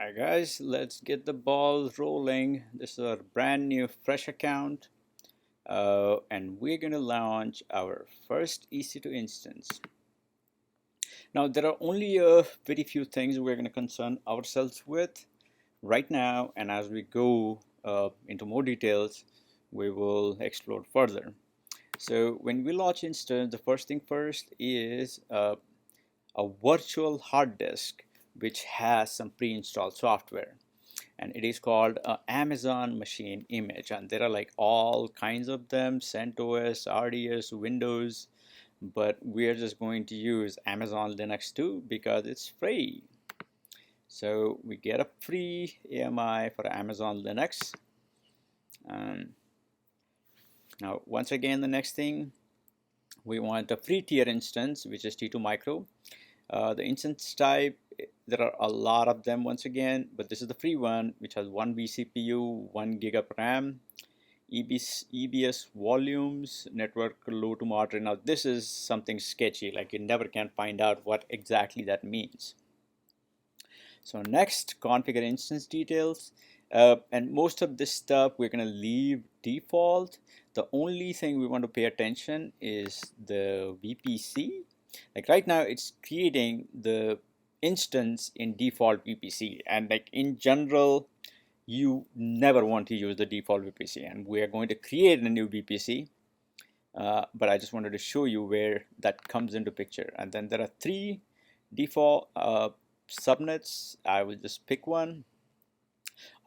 Alright guys, let's get the ball rolling. This is our brand new fresh account and we're going to launch our first EC2 instance. Now there are only very few things we're going to concern ourselves with right now, and as we go into more details we will explore further. So when we launch instance, the first thing first is a virtual hard disk which has some pre-installed software, and it is called Amazon Machine Image, and there are like all kinds of them: CentOS, RDS, Windows, but we're just going to use Amazon Linux 2 because it's free. So we get a free AMI for Amazon Linux. Now once again, the next thing, we want a free tier instance which is T2 Micro. The instance type, there are a lot of them once again, but this is the free one which has 1 vCPU, 1 GB of RAM, EBS volumes, network low to moderate. Now this is something sketchy, like you never can find out what exactly that means. So next, configure instance details, and most of this stuff we're going to leave default. The only thing we want to pay attention is the VPC. Like right now it's creating the instance in default VPC, and like in general you never want to use the default VPC, and we are going to create a new VPC, but I just wanted to show you where that comes into picture. And then there are 3 default subnets. I will just pick one.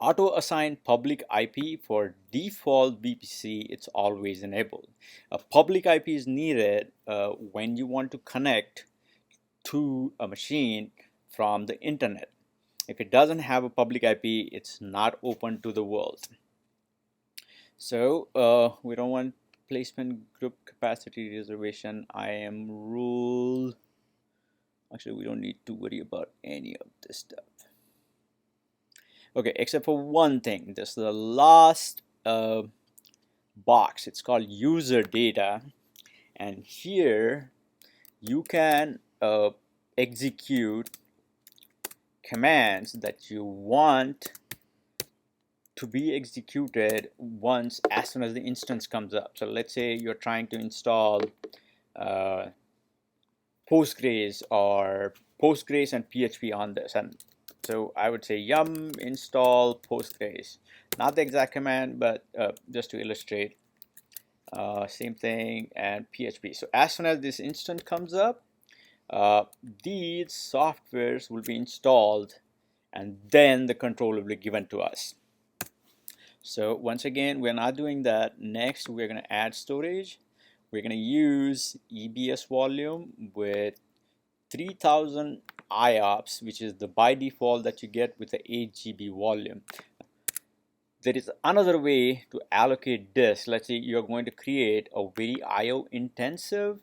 Auto assign public IP for default VPC, it's always enabled. A public IP is needed when you want to connect to a machine from the internet. If it doesn't have a public IP, it's not open to the world. So we don't want placement group capacity reservation, IAM rule. Actually, we don't need to worry about any of this stuff. Okay, except for one thing. This is the last box. It's called user data, and here you can execute commands that you want to be executed once, as soon as the instance comes up. So let's say you're trying to install Postgres or Postgres and PHP on this, and so I would say yum install Postgres. Not the exact command, but just to illustrate. Same thing, and PHP. So as soon as this instance comes up, these softwares will be installed, and then the control will be given to us. So once again, we're not doing that. Next, we're going to add storage. We're going to use EBS volume with 3000 IOPS, which is the by default that you get with the 8 GB volume. There is another way to allocate disk. Let's say you're going to create a very IO intensive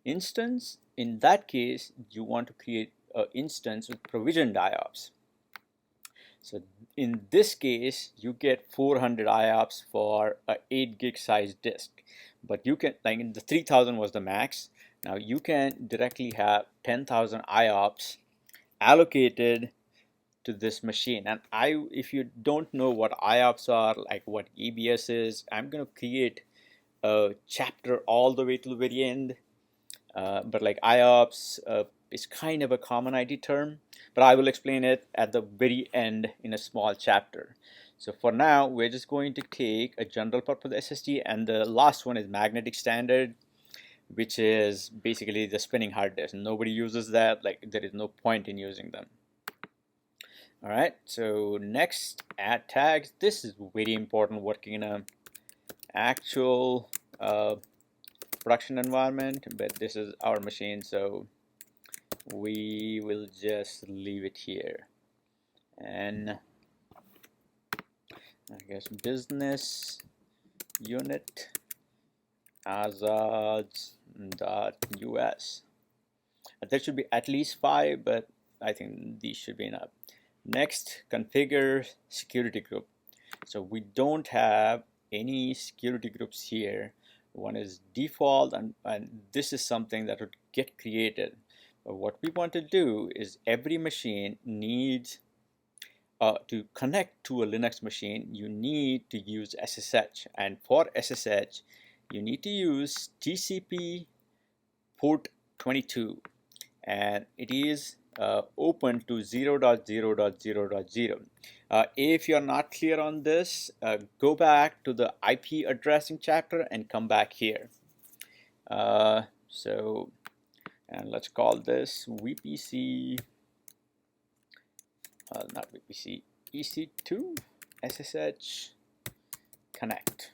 instance. In that case, you want to create an instance with provisioned IOPS. So in this case, you get 400 IOPS for a 8 gig size disk, but you can, like in the 3000 was the max. Now you can directly have 10,000 IOPS allocated to this machine. And if you don't know what IOPS are, like what EBS is, I'm going to create a chapter all the way to the very end. But like IOPS is kind of a common IT term, but I will explain it at the very end in a small chapter. So for now, we're just going to take a general purpose SSD, and the last one is magnetic standard, which is basically the spinning hard disk. Nobody uses that. Like there is no point in using them. All right, so next, add tags. This is very important working in a actual production environment, but this is our machine, so we will just leave it here. And I guess business unit azads.us. There should be at least 5, but I think these should be enough. Next, configure security group. So we don't have any security groups here. One is default, and this is something that would get created. But what we want to do is every machine needs to connect to a Linux machine, you need to use SSH, and for SSH, you need to use TCP port 22, and it is open to 0.0.0.0. If you're not clear on this, go back to the IP addressing chapter and come back here. And let's call this VPC, not VPC, EC2 SSH connect.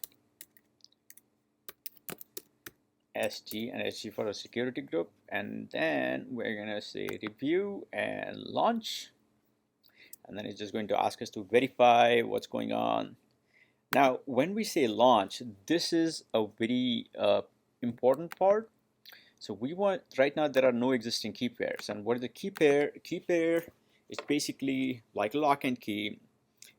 SG and SG for a security group, and then we're gonna say review and launch, and then it's just going to ask us to verify what's going on. Now when we say launch, this is a very important part. So we want, right now there are no existing key pairs, and what is the key pair? Key pair is basically like lock and key.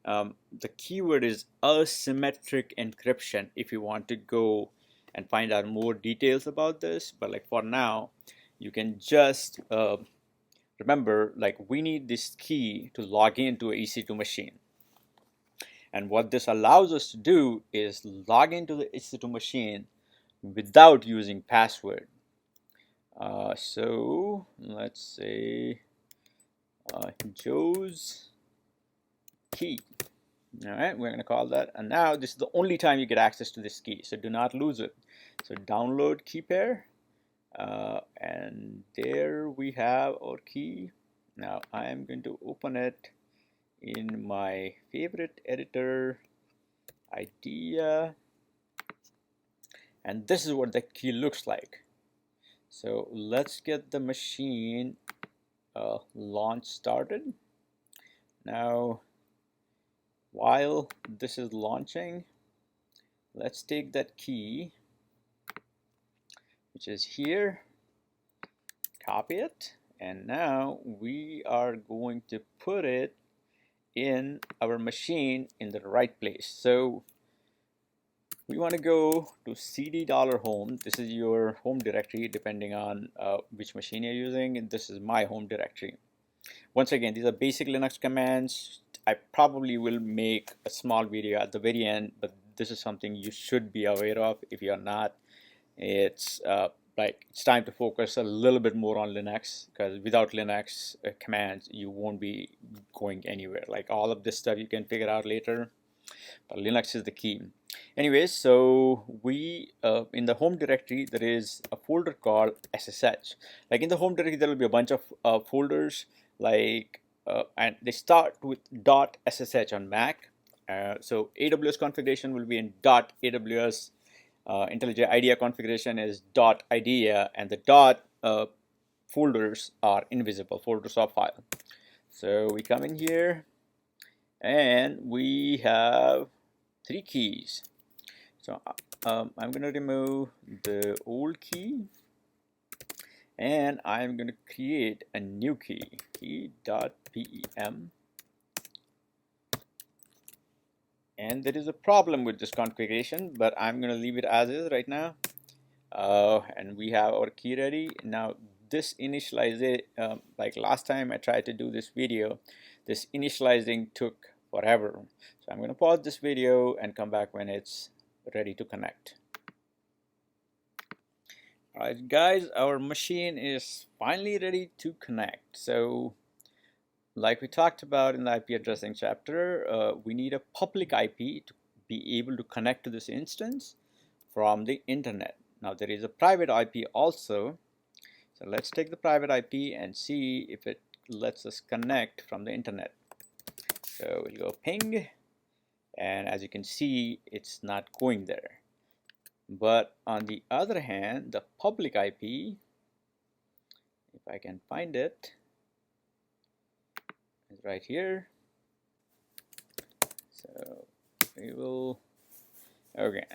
The keyword is asymmetric encryption if you want to go and find out more details about this, but like for now you can just remember, like, we need this key to log into a EC2 machine, and what this allows us to do is log into the EC2 machine without using password. So let's say Joe's key. All right, we're going to call that, and now this is the only time you get access to this key, so do not lose it. So download key pair, and there we have our key. Now I am going to open it in my favorite editor, Idea, and this is what the key looks like. So let's get the machine launch started. Now while this is launching, let's take that key, which is here, copy it, and now we are going to put it in our machine in the right place. So we want to go to cd$home. This is your home directory depending on which machine you're using, and this is my home directory. Once again, these are basic Linux commands. I probably will make a small video at the very end, but this is something you should be aware of. If you're not, it's it's time to focus a little bit more on Linux, because without Linux commands you won't be going anywhere. Like, all of this stuff you can figure out later, but Linux is the key. Anyways, so we in the home directory there is a folder called SSH. Like, in the home directory there will be a bunch of folders, like and they start with .ssh on Mac. So AWS configuration will be in .aws. IntelliJ IDEA configuration is .idea, and the folders are invisible, folders of file. So we come in here and we have 3 keys. So I'm going to remove the old key, and I'm going to create a new key, key.pem. And there is a problem with this configuration, but I'm going to leave it as is right now. And we have our key ready. Now this initialize, like last time I tried to do this video, this initializing took forever. So I'm going to pause this video and come back when it's ready to connect. Alright guys, our machine is finally ready to connect. So like we talked about in the IP addressing chapter, we need a public IP to be able to connect to this instance from the internet. Now there is a private IP also. So let's take the private IP and see if it lets us connect from the internet. So we'll go ping, and as you can see, it's not going there. But on the other hand, the public IP, if I can find it, is right here. So we will, okay,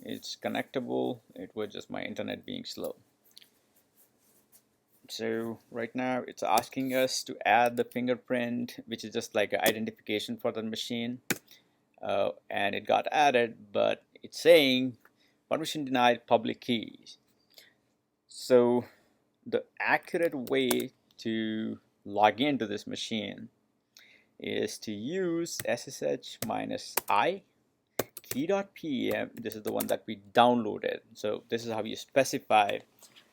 it's connectable. It was just my internet being slow. So right now it's asking us to add the fingerprint, which is just like an identification for the machine, and it got added, but it's saying permission denied, public keys. So the accurate way to log into this machine is to use ssh-i key.pem. This is the one that we downloaded. So this is how you specify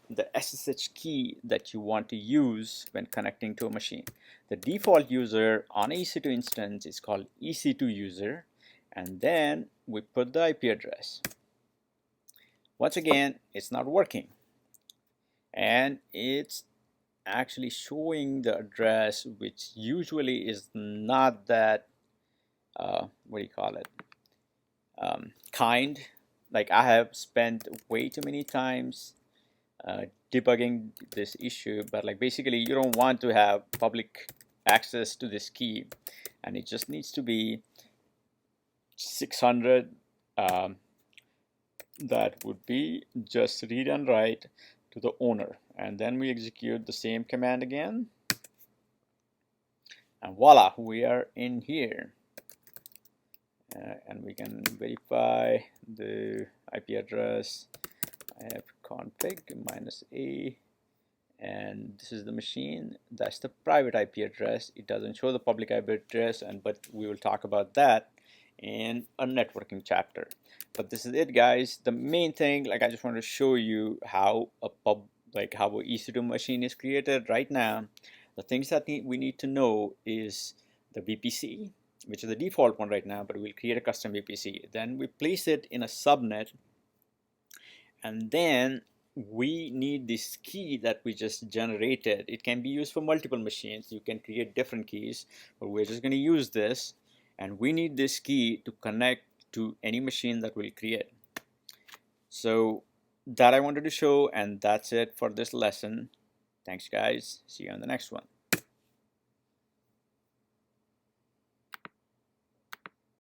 the SSH key that you want to use when connecting to a machine. The default user on a EC2 instance is called EC2 user, and then we put the IP address. Once again, it's not working, and it's actually showing the address, which usually is not that what do you call it, kind. Like, I have spent way too many times debugging this issue, but like basically you don't want to have public access to this key, and it just needs to be 600. That would be just read and write to the owner, and then we execute the same command again, and voila, we are in here. And we can verify the IP address. I have config -a, and this is the machine. That's the private IP address. It doesn't show the public IP address, but we will talk about that in a networking chapter. But this is it, guys. The main thing, like, I just want to show you how a how a EC2 machine is created right now. The things that we need to know is the VPC, which is the default one right now, but we'll create a custom VPC. Then we place it in a subnet, and then we need this key that we just generated. It can be used for multiple machines. You can create different keys, but we're just going to use this, and we need this key to connect to any machine that we'll create. So that I wanted to show, and that's it for this lesson. Thanks, guys. See you on the next one.